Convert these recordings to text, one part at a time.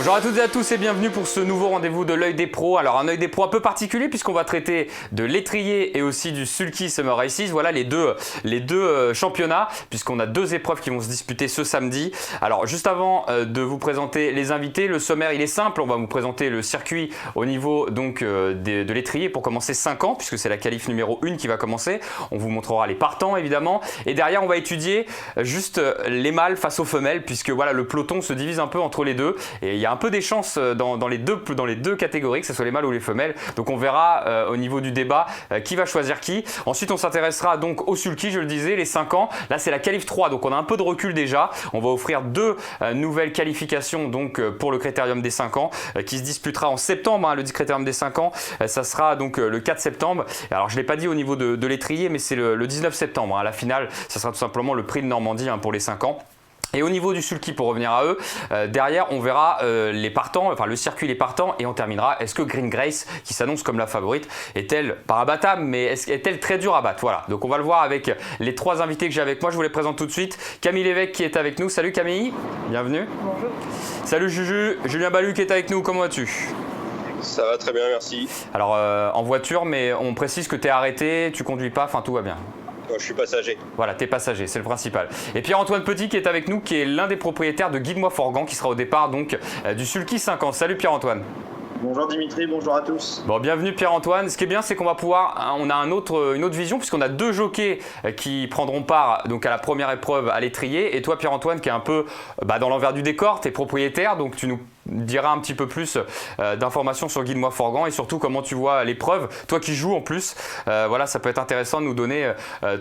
Bonjour à toutes et à tous et bienvenue pour ce nouveau rendez-vous de l'œil des pros. Alors un œil des pros un peu particulier puisqu'on va traiter de l'étrier et aussi du sulky Summer Races. Voilà les deux championnats puisqu'on a deux épreuves qui vont se disputer ce samedi. Alors juste avant de vous présenter les invités, le sommaire il est simple. On va vous présenter le circuit au niveau donc de l'étrier pour commencer 5 ans puisque c'est la qualif numéro 1 qui va commencer. On vous montrera les partants évidemment et derrière on va étudier juste les mâles face aux femelles puisque voilà le peloton se divise un peu entre les deux et il y a un peu des chances dans les deux catégories, que ce soit les mâles ou les femelles. Donc on verra au niveau du débat qui va choisir qui. Ensuite on s'intéressera donc au sulky, je le disais, les 5 ans. Là c'est la qualif 3, donc on a un peu de recul déjà. On va offrir deux nouvelles qualifications donc pour le critérium des 5 ans qui se disputera en septembre. Le critérium des 5 ans, ça sera donc le 4 septembre. Alors je ne l'ai pas dit au niveau de l'étrier, mais c'est le 19 septembre. La finale, ça sera tout simplement le prix de Normandie pour les 5 ans. Et au niveau du sulky, pour revenir à eux, derrière on verra les partants, enfin le circuit les partants et on terminera. Est-ce que Green Grace, qui s'annonce comme la favorite, est-elle pas imbattable mais est-elle très dure à battre? Voilà, donc on va le voir avec les trois invités que j'ai avec moi. Je vous les présente tout de suite. Camille Lévesque qui est avec nous. Salut Camille, bienvenue. Bonjour. Salut Juju, Julien Balu qui est avec nous, comment vas-tu? Ça va très bien, merci. Alors en voiture, mais on précise que tu es arrêté, tu conduis pas, enfin tout va bien. Je suis passager. Voilà, t'es passager, c'est le principal. Et Pierre-Antoine Petit qui est avec nous, qui est l'un des propriétaires de Guide-moi Forgan, qui sera au départ donc du sulky 5 ans. Salut Pierre-Antoine. Bonjour Dimitri, bonjour à tous. Bon, bienvenue Pierre-Antoine. Ce qui est bien, c'est qu'on va pouvoir, on a une autre vision puisqu'on a deux jockeys qui prendront part donc à la première épreuve à l'étrier. Et toi Pierre-Antoine qui est un peu dans l'envers du décor, t'es propriétaire, donc tu nous diras un petit peu plus d'informations sur Guide-moi Forgan et surtout comment tu vois l'épreuve. Toi qui joues en plus, voilà, ça peut être intéressant de nous donner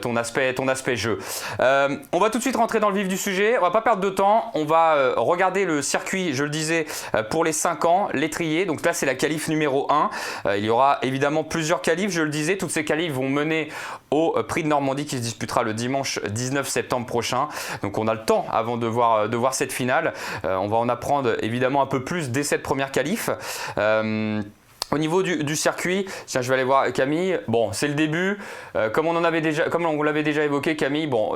ton aspect jeu. On va tout de suite rentrer dans le vif du sujet. On va pas perdre de temps. On va regarder le circuit, je le disais, pour les 5 ans, l'étrier. Donc là, c'est la qualif numéro 1. Il y aura évidemment plusieurs qualifs, je le disais. Toutes ces qualifs vont mener au Prix de Normandie qui se disputera le dimanche 19 septembre prochain. Donc on a le temps avant de voir cette finale. On va en apprendre évidemment un peu plus dès cette première qualif. Au niveau du circuit, tiens, je vais aller voir Camille. Bon, c'est le début. Comme on l'avait déjà évoqué, Camille, bon.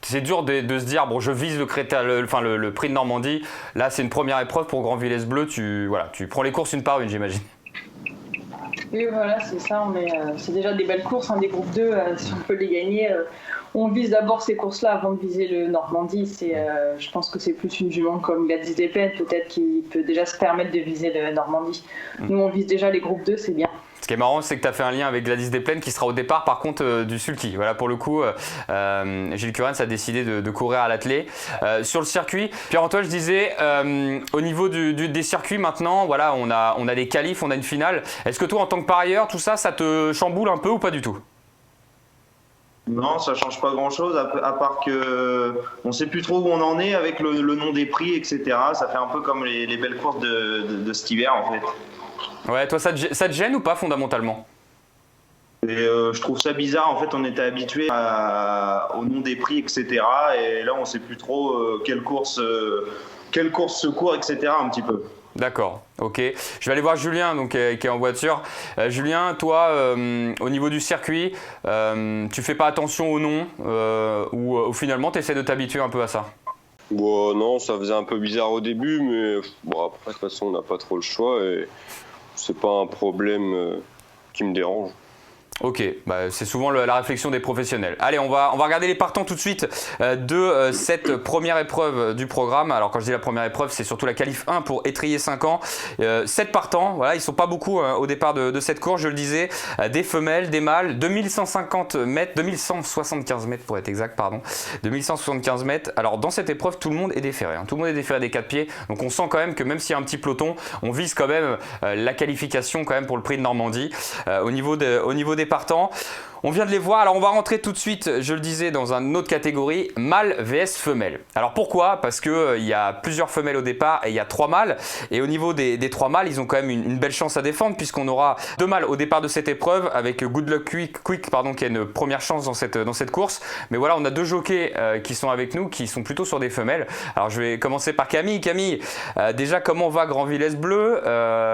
C'est dur de se dire, bon, je vise le prix de Normandie. Là, c'est une première épreuve pour Grand Villesse Bleu. Tu prends les courses une par une, j'imagine. Oui, voilà, c'est ça. C'est déjà des belles courses, des groupes 2. Si on peut les gagner, on vise d'abord ces courses-là avant de viser le Normandie. Je pense que c'est plus une jument comme Gladys Despennes, peut-être, qui peut déjà se permettre de viser le Normandie. Nous, on vise déjà les groupes 2, c'est bien. Ce qui est marrant, c'est que tu as fait un lien avec Gladys Despennes qui sera au départ par contre du sulky. Voilà, pour le coup, Gilles Curens a décidé de courir à l'attelé. Sur le circuit, Pierre-Antoine, je disais, au niveau des circuits maintenant, voilà, on a des qualifs, on a une finale. Est-ce que toi, en tant que parieur, tout ça, ça te chamboule un peu ou pas du tout? Non, ça change pas grand-chose, à part que on sait plus trop où on en est avec le nom des prix, etc. Ça fait un peu comme les belles courses de cet hiver, en fait. Ouais, toi, ça te gêne ou pas fondamentalement? Et je trouve ça bizarre, en fait, on était habitué au nom des prix, etc. Et là, on sait plus trop quelle course se court, etc. un petit peu. D'accord, ok. Je vais aller voir Julien donc, qui est en voiture. Julien, toi, au niveau du circuit, tu fais pas attention au nom ou finalement tu essaies de t'habituer un peu à ça? Bon, non, ça faisait un peu bizarre au début, mais bon, après, de toute façon, on n'a pas trop le choix et c'est pas un problème qui me dérange. Ok, c'est souvent la réflexion des professionnels. Allez, on va regarder les partants tout de suite de cette première épreuve du programme. Alors quand je dis la première épreuve, c'est surtout la qualif 1 pour étrier 5 ans. 7 partants, voilà, ils ne sont pas beaucoup au départ de cette course, je le disais. Des femelles, des mâles, 2150 mètres, 2175 mètres pour être exact, pardon. 2175 mètres. Alors dans cette épreuve, tout le monde est déféré. Tout le monde est déféré des 4 pieds. Donc on sent quand même que même s'il y a un petit peloton, on vise quand même la qualification quand même pour le prix de Normandie. Au niveau des partants. On vient de les voir, alors on va rentrer tout de suite, je le disais, dans une autre catégorie, mâle vs femelle. Alors pourquoi? Parce qu'il y a plusieurs femelles au départ et il y a 3 mâles. Et au niveau des 3 mâles, ils ont quand même une belle chance à défendre puisqu'on aura 2 mâles au départ de cette épreuve avec Good Luck Quick qui a une première chance dans cette course. Mais voilà, on a 2 jockeys qui sont avec nous, qui sont plutôt sur des femelles. Alors je vais commencer par Camille. Camille, déjà comment va Grand Villesse Bleu?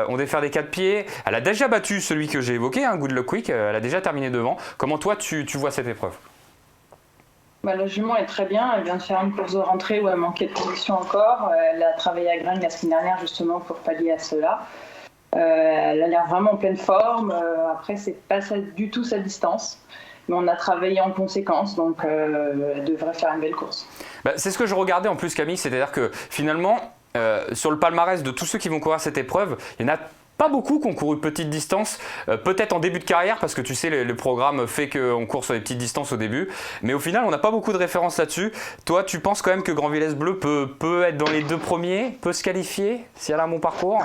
On défère des 4 pieds. Elle a déjà battu celui que j'ai évoqué, Good Luck Quick. Elle a déjà terminé devant. Comment toi tu vois cette épreuve? La jument est très bien, elle vient de faire une course de rentrée où elle manquait de condition encore. Elle a travaillé à Graines la semaine dernière justement pour pallier à cela. Elle a l'air vraiment en pleine forme. Après, c'est pas du tout sa distance. Mais on a travaillé en conséquence, donc elle devrait faire une belle course. C'est ce que je regardais en plus, Camille, c'est-à-dire que finalement, sur le palmarès de tous ceux qui vont courir cette épreuve, il y en a pas beaucoup qui ont couru petite distance, peut-être en début de carrière parce que tu sais le programme fait qu'on court sur des petites distances au début, mais au final on n'a pas beaucoup de références là-dessus. Toi tu penses quand même que Grand Villesse Bleu peut être dans les 2 premiers, peut se qualifier si elle a un bon parcours?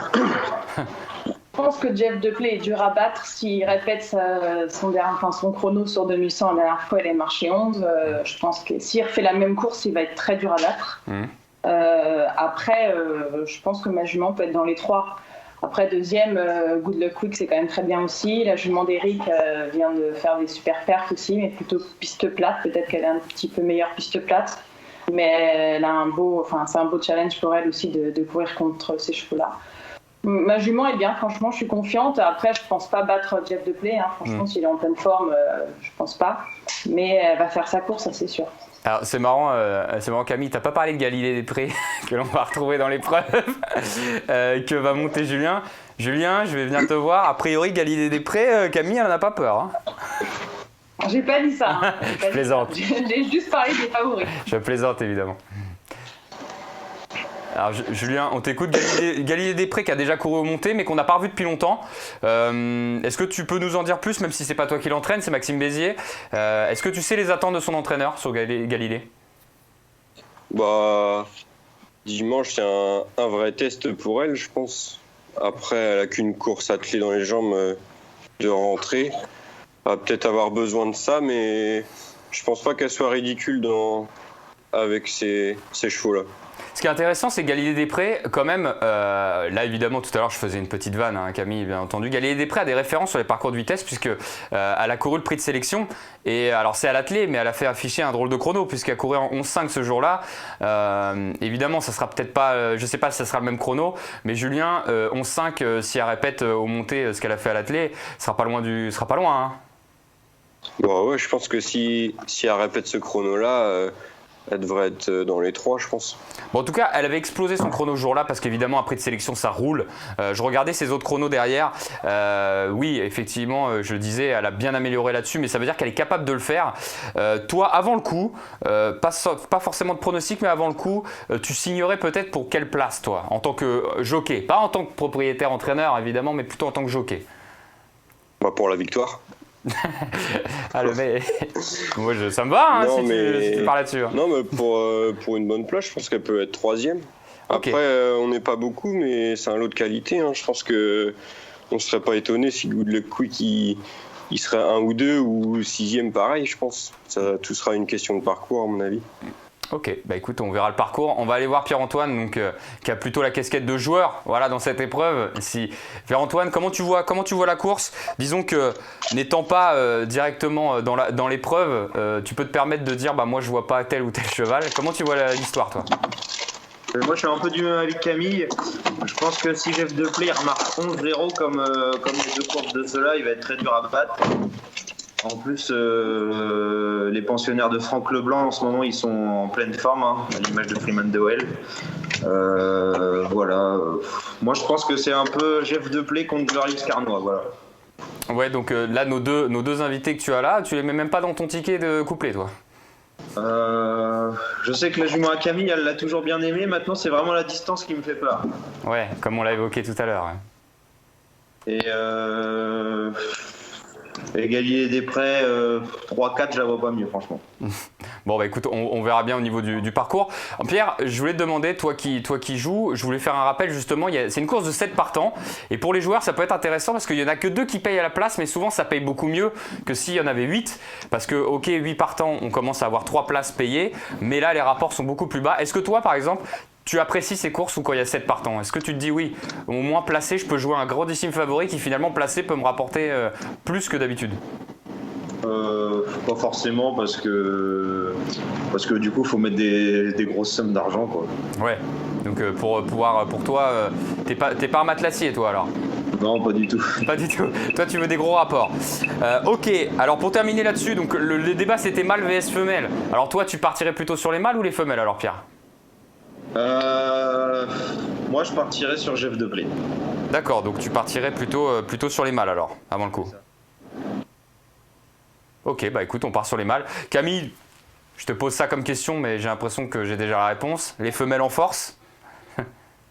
Je pense que Jeff Deplay est dur à battre s'il répète son chrono sur 2100 la dernière fois, elle est marché 11. Je pense que s'il refait la même course, il va être très dur à battre. Après, je pense que ma jument peut être dans les 3. Après, deuxième, Good Luck Quick, c'est quand même très bien aussi. La jument d'Eric vient de faire des super perfs aussi, mais plutôt piste plate. Peut-être qu'elle est un petit peu meilleure piste plate. Mais elle a c'est un beau challenge pour elle aussi de courir contre ces chevaux-là. Ma jument est bien, franchement, je suis confiante. Après, je pense pas battre Jeff Deplay. Franchement, s'il est en pleine forme, je pense pas. Mais elle va faire sa course, ça c'est sûr. Alors c'est marrant Camille, t'as pas parlé de Galilée des Prés que l'on va retrouver dans l'épreuve que va monter Julien. Julien, je vais venir te voir. A priori, Galilée des Prés, Camille, elle en a pas peur. Hein. J'ai pas dit ça. Je plaisante. J'ai juste parlé des favoris. Je plaisante évidemment. Alors Julien, on t'écoute. Galilée des Prés qui a déjà couru au montées mais qu'on n'a pas revu depuis longtemps. Est-ce que tu peux nous en dire plus, même si c'est pas toi qui l'entraîne, c'est Maxime Bézier. Est-ce que tu sais les attentes de son entraîneur sur Galilée? Dimanche c'est un vrai test pour elle, je pense. Après, elle a qu'une course attelée dans les jambes de rentrée. Elle va peut-être avoir besoin de ça, mais je pense pas qu'elle soit ridicule avec ces chevaux-là. Ce qui est intéressant, c'est Galilée des Prés, quand même, là évidemment tout à l'heure je faisais une petite vanne, Camille bien entendu, Galilée des Prés a des références sur les parcours de vitesse puisque elle a couru le prix de sélection et alors c'est à l'attelé mais elle a fait afficher un drôle de chrono puisqu'elle a couru en 11,5 ce jour-là. Évidemment ça sera peut-être pas, je sais pas si ça sera le même chrono, mais Julien, 11,5 si elle répète au monté ce qu'elle a fait à l'attelé, sera pas loin hein. Ouais, je pense que si elle répète ce chrono-là, elle devrait être dans les 3, je pense. Bon, en tout cas, elle avait explosé son chrono ce jour-là parce qu'évidemment, après de sélection, ça roule. Je regardais ses autres chronos derrière. Oui, effectivement, je le disais, elle a bien amélioré là-dessus, mais ça veut dire qu'elle est capable de le faire. Toi, avant le coup, pas forcément de pronostic, mais avant le coup, tu signerais peut-être pour quelle place, toi, en tant que jockey? Pas en tant que propriétaire-entraîneur, évidemment, mais plutôt en tant que jockey. Pour la victoire. Le mec, moi ça me va si tu parles là-dessus. Non, mais pour une bonne place, je pense qu'elle peut être 3e. Après, on n'est pas beaucoup, mais c'est un lot de qualité. Je pense qu'on ne serait pas étonné si Good Luck Quick il serait 1 ou 2 ou 6e pareil, je pense. Tout sera une question de parcours, à mon avis. Ok, écoute, on verra le parcours. On va aller voir Pierre-Antoine, qui a plutôt la casquette de joueur, dans cette épreuve. Pierre-Antoine, comment tu vois la course? Disons que n'étant pas directement dans l'épreuve, tu peux te permettre de dire, moi je vois pas tel ou tel cheval. Comment tu vois l'histoire, toi? Moi je suis un peu du même avis que Camille. Je pense que si Jeff Deplay remarque 11-0 comme les 2 courses de ceux-là, il va être très dur à battre. En plus, les pensionnaires de Franck Leblanc, en ce moment, ils sont en pleine forme, à l'image de Freeman Dewell. Voilà. Moi, je pense que c'est un peu Jeff Deplay contre Glorious Carnois, voilà. Ouais, donc là, nos deux invités que tu as là, tu les mets même pas dans ton ticket de couplet, toi? Je sais que la jument à Camille, elle l'a toujours bien aimé. Maintenant, c'est vraiment la distance qui me fait peur. Ouais, comme on l'a évoqué tout à l'heure. Et Galilée des Prés, 3-4, je la vois pas mieux, franchement. Bon, écoute, on verra bien au niveau du parcours. Pierre, je voulais te demander, toi qui joues, je voulais faire un rappel justement, c'est une course de 7 partants. Et pour les joueurs, ça peut être intéressant parce qu'il n'y en a que 2 qui payent à la place, mais souvent ça paye beaucoup mieux que s'il y en avait 8. Parce que, 8 partants, on commence à avoir 3 places payées, mais là, les rapports sont beaucoup plus bas. Est-ce que toi, par exemple, tu apprécies ces courses où quand il y a 7 partants? Est-ce que tu te dis oui, au moins placé, je peux jouer un grandissime favori qui finalement placé peut me rapporter plus que d'habitude? Pas forcément parce que du coup il faut mettre des grosses sommes d'argent, quoi. Ouais, donc pour toi, t'es pas un matelassier, toi alors? Non, pas du tout. Pas du tout. Toi, tu veux des gros rapports. Ok, alors pour terminer là-dessus, donc le débat c'était mâle vs femelle. Alors toi, tu partirais plutôt sur les mâles ou les femelles alors, Pierre? Moi, je partirais sur Jeff de Play. D'accord, donc tu partirais plutôt sur les mâles alors, avant le coup. Ok, bah écoute, on part sur les mâles. Camille, je te pose ça comme question, mais j'ai l'impression que j'ai déjà la réponse. Les femelles en force?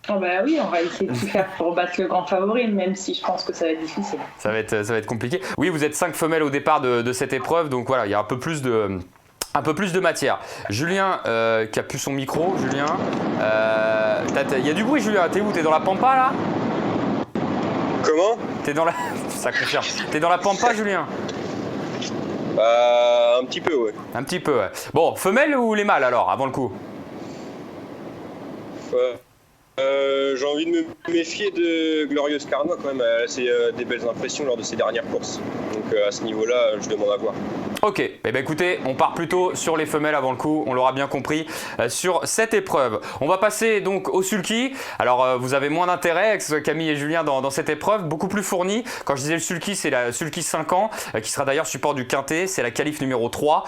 Oh bah oui, on va essayer de tout faire pour battre le grand favori, même si je pense que ça va être difficile. Ça va être compliqué. Oui, vous êtes 5 femelles au départ de cette épreuve, donc voilà, il y a un peu plus de matière. Julien, qui a plus son micro, Julien. Il y a du bruit, Julien. T'es où? T'es dans la pampa là? Comment? T'es dans la. Ça confirme. T'es dans la pampa, Julien? Un petit peu, ouais. Un petit peu, ouais. Bon, femelles ou les mâles alors, avant le coup? J'ai envie de me méfier de Glorious Karma quand même. Elle a fait des belles impressions lors de ses dernières courses. Donc à ce niveau-là, je demande à voir. Ok, eh ben écoutez, on part plutôt sur les femelles avant le coup, on l'aura bien compris, sur cette épreuve. On va passer donc au sulky. Alors vous avez moins d'intérêt, que ce soit Camille et Julien dans cette épreuve, beaucoup plus fournie. Quand je disais le sulky, c'est la sulky 5 ans, qui sera d'ailleurs support du quintet, c'est la qualif numéro 3.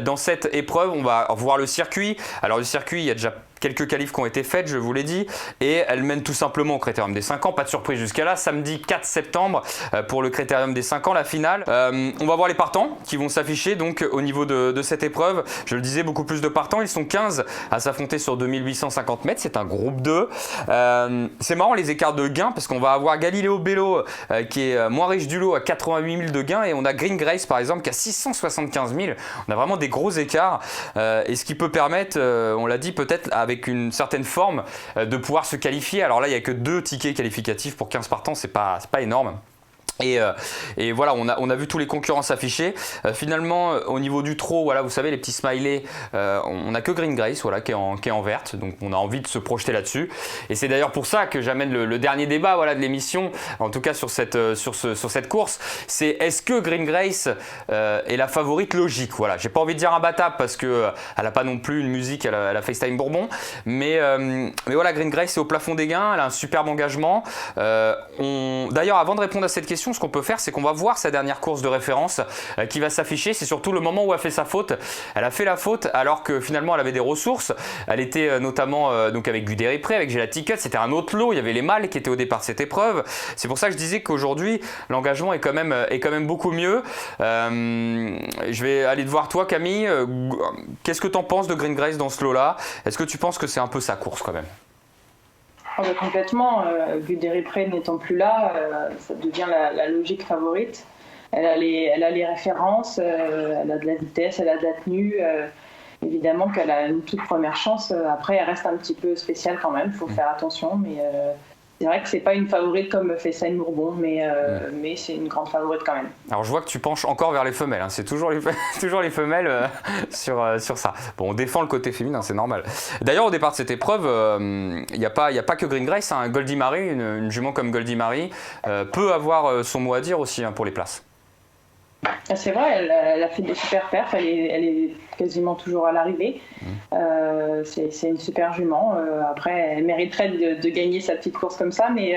Dans cette épreuve, on va voir le circuit. Alors le circuit, il y a déjà quelques qualifs qui ont été faites, je vous l'ai dit, et elle mène tout simplement au Critérium des 5 ans, pas de surprise jusqu'à là, samedi 4 septembre pour le Critérium des 5 ans, la finale. On va voir les partants qui vont s'afficher donc au niveau de cette épreuve. Je le disais, beaucoup plus de partants, ils sont 15 à s'affronter sur 2850 mètres, c'est un groupe 2. C'est marrant les écarts de gains parce qu'on va avoir Galileo Bello qui est moins riche du lot à 88 000 de gains et on a Green Grace par exemple qui a 675 000. On a vraiment des gros écarts et ce qui peut permettre, on l'a dit peut-être avec une certaine forme de pouvoir se qualifier. Alors là, il n'y a que 2 tickets qualificatifs pour 15 partants, c'est pas énorme. Et voilà, on a vu tous les concurrents s'afficher. Finalement, au niveau du trot, voilà, vous savez, les petits smileys, on n'a que Green Grace, voilà, qui est en verte. Donc on a envie de se projeter là-dessus. Et c'est d'ailleurs pour ça que j'amène le dernier débat, voilà, de l'émission, en tout cas sur cette course. C'est est-ce que Green Grace est la favorite logique? Voilà, j'ai pas envie de dire imbattable parce que elle a pas non plus une musique, elle a FaceTime Bourbon. Mais voilà, Green Grace est au plafond des gains, elle a un superbe engagement. D'ailleurs, avant de répondre à cette question, ce qu'on peut faire, c'est qu'on va voir sa dernière course de référence qui va s'afficher. C'est surtout le moment où elle fait sa faute. Elle a fait la faute alors que finalement elle avait des ressources. Elle était notamment donc avec Guderipré, avec Gelati Cut. C'était un autre lot. Il y avait les mâles qui étaient au départ de cette épreuve. C'est pour ça que je disais qu'aujourd'hui l'engagement est quand même beaucoup mieux. Je vais aller te voir toi, Camille. Qu'est-ce que tu en penses de Green Grace dans ce lot-là? Est-ce que tu penses que c'est un peu sa course quand même? Ah bah complètement, Guderipré n'étant plus là, ça devient la logique favorite. Elle a les références, elle a de la vitesse, elle a de la tenue. Évidemment qu'elle a une toute première chance. Après, elle reste un petit peu spéciale quand même, il faut faire attention. Mais c'est vrai que c'est pas une favorite comme FaceTime Bourbon, mais c'est une grande favorite quand même. Alors je vois que tu penches encore vers les femelles, hein. C'est toujours les femelles sur ça. Bon, on défend le côté féminin, c'est normal. D'ailleurs, au départ de cette épreuve, il n'y a pas que Green Grace, hein. Goldie Marie, une jument comme Goldie Marie, peut avoir son mot à dire aussi, hein, pour les places. C'est vrai, elle a fait des super perfs, elle est quasiment toujours à l'arrivée. C'est une super jument. Après, elle mériterait de gagner sa petite course comme ça, mais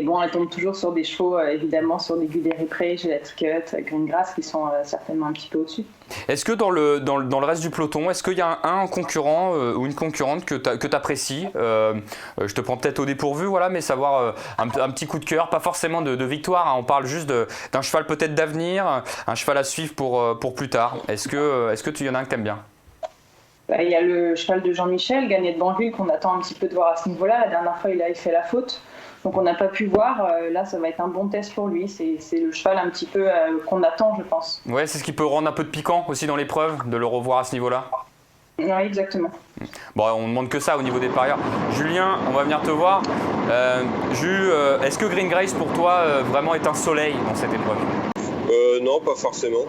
bon, elle tombe toujours sur des chevaux, évidemment, sur des Guderipré, Gelati Cut, Green Grace, qui sont certainement un petit peu au-dessus. Est-ce que dans le reste du peloton, est-ce qu'il y a un concurrent ou une concurrente que tu apprécies? Je te prends peut-être au dépourvu, voilà, mais savoir un petit coup de cœur, pas forcément de victoire, hein, on parle juste d'un cheval peut-être d'avenir, un cheval à suivre pour plus tard. Est-ce que tu y en a un que tu aimes bien? Il y a le cheval de Jean-Michel, Gagné de Banville, qu'on attend un petit peu de voir à ce niveau-là. La dernière fois, il avait fait la faute. Donc on n'a pas pu voir, là ça va être un bon test pour lui, c'est le cheval un petit peu qu'on attend je pense. Ouais, c'est ce qui peut rendre un peu de piquant aussi dans l'épreuve, de le revoir à ce niveau-là. Oui, exactement. Bon, on ne demande que ça au niveau des parieurs. Julien, on va venir te voir. Est-ce que Green Grace pour toi vraiment est un soleil dans cette épreuve? Non, pas forcément.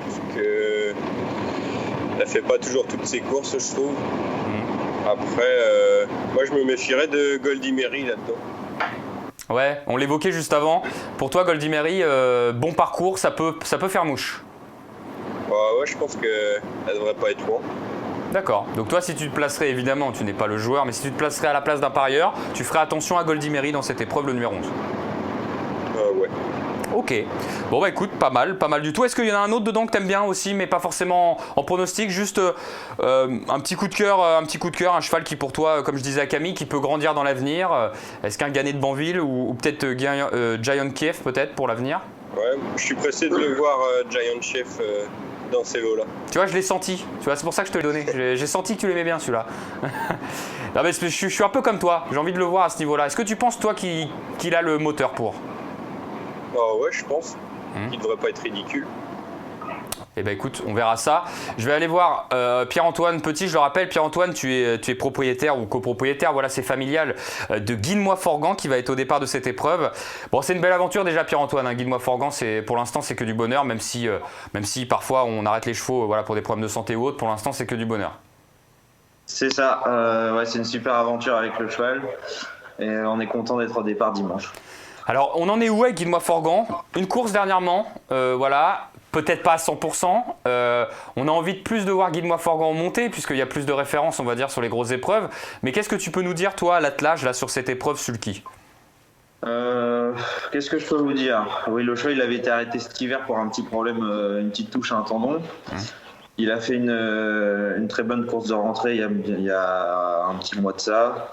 Parce que elle fait pas toujours toutes ses courses, je trouve. Après, moi je me méfierais de Goldie Marie là-dedans. Ouais, on l'évoquait juste avant. Pour toi, Goldie Marie, bon parcours, ça peut faire mouche. Ouais, je pense qu'elle devrait pas être loin. D'accord. Donc toi, si tu te placerais, évidemment, tu n'es pas le joueur, mais si tu te placerais à la place d'un parieur, tu ferais attention à Goldie Marie dans cette épreuve, le numéro 11. Ok, bon bah écoute, pas mal du tout. Est-ce qu'il y en a un autre dedans que t'aimes bien aussi, mais pas forcément en pronostic, juste un petit coup de cœur, un cheval qui pour toi, comme je disais à Camille, qui peut grandir dans l'avenir. Est-ce qu'un Gannet de Banville ou peut-être Giant Kiev peut-être pour l'avenir? Ouais, je suis pressé de le voir Giant Chef dans ces lots-là. Tu vois, je l'ai senti. Tu vois, c'est pour ça que je te l'ai donné. J'ai senti que tu l'aimais bien celui-là. Non, mais je suis un peu comme toi. J'ai envie de le voir à ce niveau-là. Est-ce que tu penses toi qu'il a le moteur pour? Ah ouais, je pense. Il devrait pas être ridicule. Eh ben écoute, on verra ça. Je vais aller voir Pierre-Antoine Petit. Je le rappelle, Pierre-Antoine, tu es propriétaire ou copropriétaire, voilà, c'est familial, de Guilmois-Forgan qui va être au départ de cette épreuve. Bon, c'est une belle aventure déjà, Pierre-Antoine. Hein. Guilmois-Forgan, pour l'instant, c'est que du bonheur, même si parfois on arrête les chevaux voilà, pour des problèmes de santé ou autres. Pour l'instant, c'est que du bonheur. C'est ça, ouais, c'est une super aventure avec le cheval. Et on est content d'être au départ dimanche. Alors, on en est où avec Guilmois-Forgan? Une course dernièrement, voilà. Peut-être pas à 100%. On a envie de plus de voir Guilmois-Forgan monter, puisqu'il y a plus de références, on va dire, sur les grosses épreuves. Mais qu'est-ce que tu peux nous dire, toi, à l'attelage, là, sur cette épreuve sulky? Qu'est-ce que je peux vous dire? Oui, le cheval, il avait été arrêté cet hiver pour un petit problème, une petite touche à un tendon. Il a fait une très bonne course de rentrée il y a un petit mois de ça.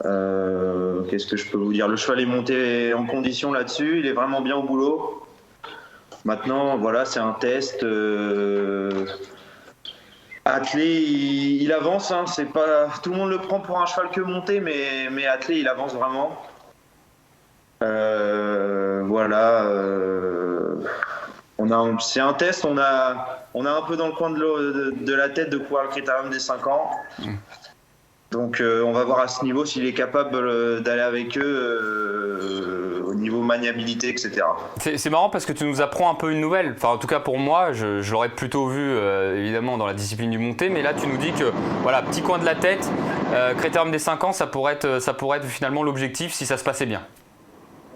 Qu'est-ce que je peux vous dire? Le cheval est monté en condition là-dessus, il est vraiment bien au boulot. Maintenant, voilà, c'est un test. Attelé, il avance. Hein, c'est pas tout le monde le prend pour un cheval que monté, mais attelé, il avance vraiment. Voilà. C'est un test. On a un peu dans le coin de la tête de courir le critérium des 5 ans. Donc on va voir à ce niveau s'il est capable d'aller avec eux au niveau maniabilité, etc. C'est marrant parce que tu nous apprends un peu une nouvelle. Enfin, en tout cas pour moi, je l'aurais plutôt vu évidemment dans la discipline du monté, mais là tu nous dis que voilà, petit coin de la tête, critérium des 5 ans, ça pourrait être finalement l'objectif si ça se passait bien.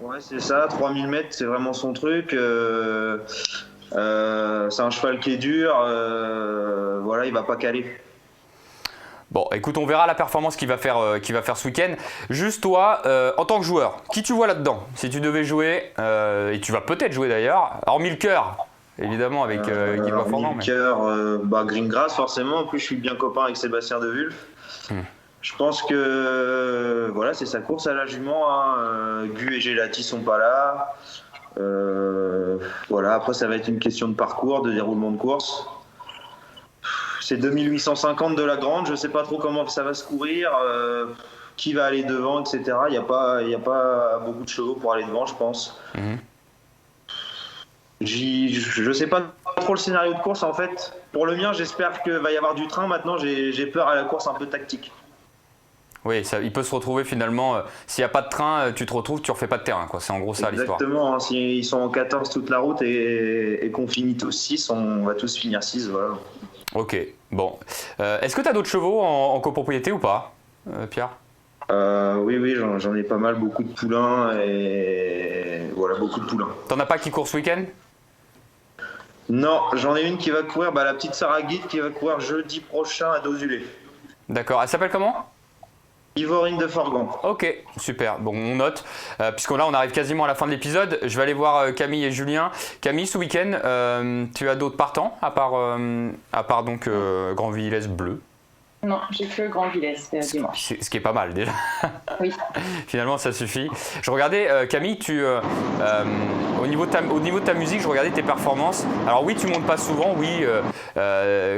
Ouais, c'est ça. 3000 mètres, c'est vraiment son truc. C'est un cheval qui est dur. Voilà, il va pas caler. Bon, écoute, on verra la performance qu'il va faire ce week-end. Juste toi, en tant que joueur, qui tu vois là-dedans? Si tu devais jouer, et tu vas peut-être jouer d'ailleurs, hormis le cœur, évidemment, avec Guilmois-Forgan. Le cœur, Greengrass, forcément. En plus, je suis bien copain avec Sébastien Devulf. Je pense que voilà, c'est sa course à la jument. Hein. Gu et Gelati sont pas là. Voilà, après, ça va être une question de parcours, de déroulement de course. C'est 2850 de la grande, je ne sais pas trop comment ça va se courir, qui va aller devant, etc. Il n'y a pas beaucoup de chevaux pour aller devant, je pense. Je ne sais pas trop le scénario de course en fait. Pour le mien, j'espère qu'il va y avoir du train. Maintenant, j'ai peur à la course un peu tactique. Oui, il peut se retrouver finalement, s'il n'y a pas de train, tu te retrouves, tu ne refais pas de terrain. C'est en gros ça l'histoire. Exactement, hein, s'ils sont en 14 toute la route et qu'on finit tous 6, on va tous finir 6, voilà. Ok, bon. Est-ce que tu as d'autres chevaux en copropriété ou pas, Pierre? Oui, j'en ai pas mal, beaucoup de poulains et voilà, beaucoup de poulains. T'en as pas qui courent ce week-end? Non, j'en ai une qui va courir, la petite Sarah Guide qui va courir jeudi prochain à Dozulé. D'accord, elle s'appelle comment? Ivorine de Forgan. Ok, super. Bon, on note. Puisqu'on là, on arrive quasiment à la fin de l'épisode. Je vais aller voir Camille et Julien. Camille, ce week-end, tu as d'autres partants à part donc Grand Villesse Bleu? Non, j'ai que Grand Villesse dimanche. Ce qui est pas mal déjà. Oui. Finalement, ça suffit. Je regardais, Camille, au niveau de ta musique, je regardais tes performances. Alors oui, tu montes pas souvent, oui.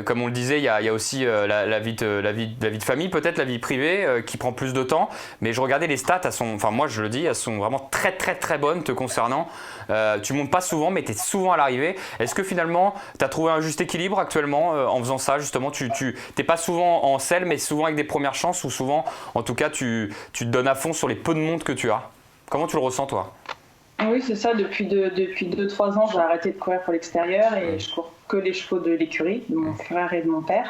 Comme on le disait, il y a aussi la vie de famille, peut-être la vie privée, qui prend plus de temps. Mais je regardais les stats, moi je le dis, elles sont vraiment très très très bonnes te concernant. Tu montes pas souvent, mais tu es souvent à l'arrivée. Est-ce que finalement, tu as trouvé un juste équilibre actuellement en faisant ça justement? Tu n'es pas souvent en selle, mais souvent avec des premières chances, ou souvent, en tout cas, tu te donnes à fond sur les peu de montes que tu as. Comment tu le ressens, toi? Oui, c'est ça. Depuis 2-3 ans, j'ai arrêté de courir pour l'extérieur et je cours que les chevaux de l'écurie, de mon frère et de mon père.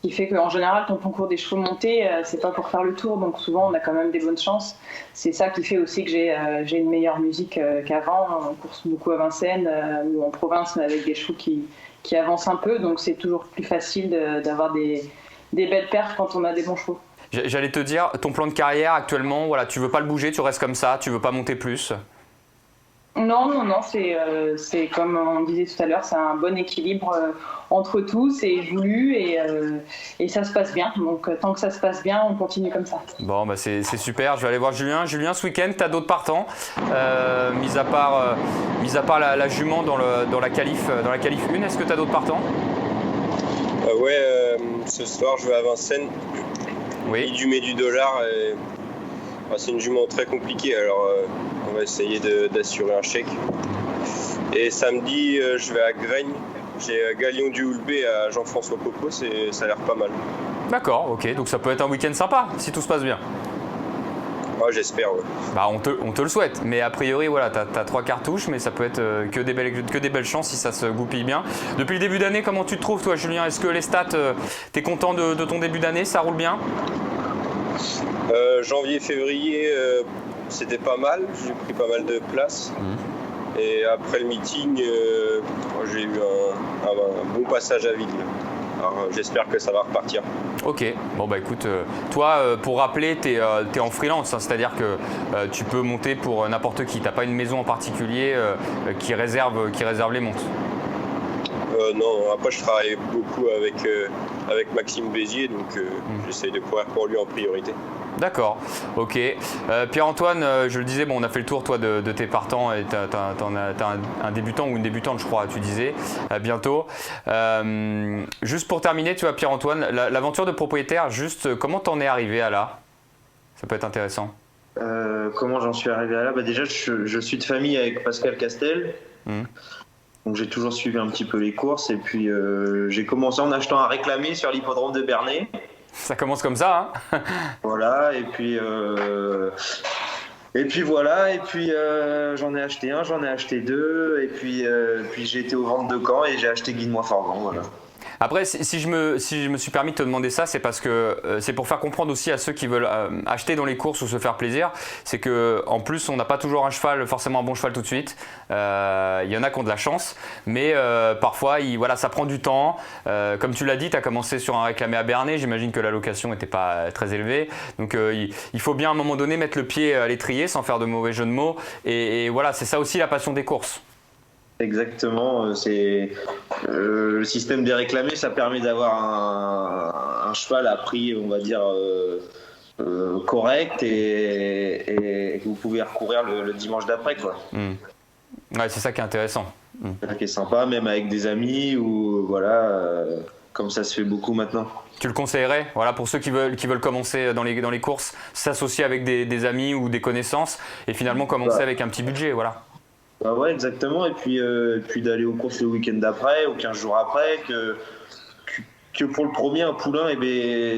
Ce qui fait qu'en général, quand on court des chevaux montés, c'est pas pour faire le tour, donc souvent on a quand même des bonnes chances. C'est ça qui fait aussi que j'ai une meilleure musique qu'avant. On course beaucoup à Vincennes ou en province, mais avec des chevaux qui avancent un peu, donc c'est toujours plus facile d'avoir des belles perfs quand on a des bons chevaux. J'allais te dire, ton plan de carrière actuellement, voilà, tu veux pas le bouger, tu restes comme ça, tu veux pas monter plus? Non, c'est comme on disait tout à l'heure, c'est un bon équilibre entre tous, c'est voulu et ça se passe bien. Donc tant que ça se passe bien, on continue comme ça. Bon, bah c'est super. Je vais aller voir Julien. Julien, ce week-end, tu as d'autres partants, mis à part la jument dans la qualif 1, est-ce que tu as d'autres partants? Ce soir, je vais à Vincennes. Oui. Du mais du dollar. C'est une jument très compliquée, alors on va essayer d'assurer un chèque. Et samedi, je vais à Graigne. J'ai Galion du Houlbé à Jean-François Popos et ça a l'air pas mal. D'accord, ok. Donc ça peut être un week-end sympa si tout se passe bien. Ouais, j'espère, ouais. Bah, on te le souhaite, mais a priori, voilà, t'as 3 cartouches, mais ça peut être que des belles chances si ça se goupille bien. Depuis le début d'année, comment tu te trouves, toi, Julien? Est-ce que les stats, t'es content de ton début d'année? Ça roule bien? Janvier, février, c'était pas mal. J'ai pris pas mal de places. Et après le meeting, j'ai eu un bon passage à vide. Alors, j'espère que ça va repartir. Ok, bon bah écoute, toi pour rappeler, t'es en freelance, hein, c'est-à-dire que tu peux monter pour n'importe qui, t'as pas une maison en particulier qui réserve les montes. Non, après je travaille beaucoup avec Maxime Bézier, donc j'essaye de courir pour lui en priorité. D'accord, ok. Pierre-Antoine, je le disais, bon, on a fait le tour toi de tes partants et t'as un débutant ou une débutante, je crois, tu disais, bientôt. Juste pour terminer, tu vois, Pierre-Antoine, l'aventure de propriétaire, juste comment t'en es arrivé à là? Ça peut être intéressant. Comment j'en suis arrivé à là? Déjà, je suis de famille avec Pascal Castel. Donc j'ai toujours suivi un petit peu les courses et puis j'ai commencé en achetant un réclamé sur l'hippodrome de Bernay. Ça commence comme ça, hein. Voilà, et puis j'en ai acheté un, j'en ai acheté deux, et puis j'ai été aux ventes de Caen et j'ai acheté Guinemois-Forgan, voilà. Après, si je me suis permis de te demander ça, c'est parce que c'est pour faire comprendre aussi à ceux qui veulent acheter dans les courses ou se faire plaisir, c'est qu'en plus, on n'a pas toujours forcément un bon cheval tout de suite. Il y en a qui ont de la chance, mais parfois, ça prend du temps. Comme tu l'as dit, tu as commencé sur un réclamé à Bernay, j'imagine que la location n'était pas très élevée. Donc, il faut bien à un moment donné mettre le pied à l'étrier sans faire de mauvais jeu de mots. Et voilà, c'est ça aussi la passion des courses. Exactement, c'est le système des réclamés, ça permet d'avoir un cheval à prix, on va dire, correct et que vous pouvez recourir le dimanche d'après, quoi. Ouais, c'est ça qui est intéressant. C'est ça qui est sympa, même avec des amis ou comme ça se fait beaucoup maintenant. Tu le conseillerais, voilà, pour ceux qui veulent commencer dans les courses, s'associer avec des amis ou des connaissances et finalement commencer avec un petit budget, voilà. Bah ouais, exactement, et puis d'aller aux courses le week-end d'après ou 15 jours après, que pour le premier, un poulain,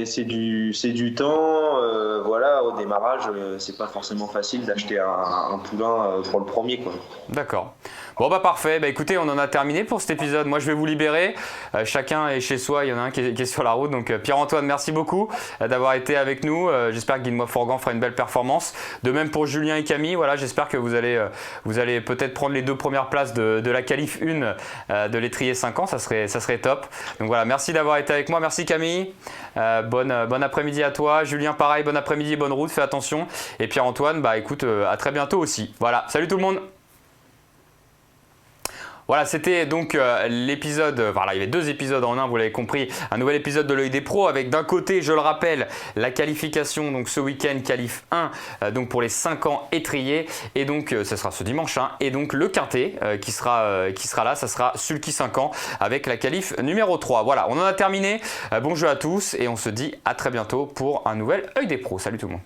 c'est du temps, au démarrage, c'est pas forcément facile d'acheter un poulain pour le premier, quoi. D'accord. Bon bah parfait, écoutez, on en a terminé pour cet épisode. Moi je vais vous libérer, chacun est chez soi, il y en a un qui est sur la route. Donc Pierre-Antoine, merci beaucoup d'avoir été avec nous. J'espère que Guinemois-Forgan fera une belle performance. De même pour Julien et Camille, voilà, j'espère que vous allez peut-être prendre les 2 premières places de la qualif 1 de l'étrier 5 ans, ça serait top. Donc voilà, merci d'avoir été avec moi, merci Camille. Bon après-midi à toi. Julien pareil, bon après-midi, bonne route, fais attention. Et Pierre-Antoine, écoute, à très bientôt aussi. Voilà, salut tout le monde. Voilà, c'était donc l'épisode, il y avait 2 épisodes en un, vous l'avez compris, un nouvel épisode de l'œil des pros avec d'un côté, je le rappelle, la qualification, donc ce week-end, qualif 1, donc pour les 5 ans étriers, et donc ce sera ce dimanche, et donc le quintet qui sera là, ça sera Sulky 5 ans avec la qualif numéro 3. Voilà, on en a terminé, bon jeu à tous et on se dit à très bientôt pour un nouvel œil des pros. Salut tout le monde.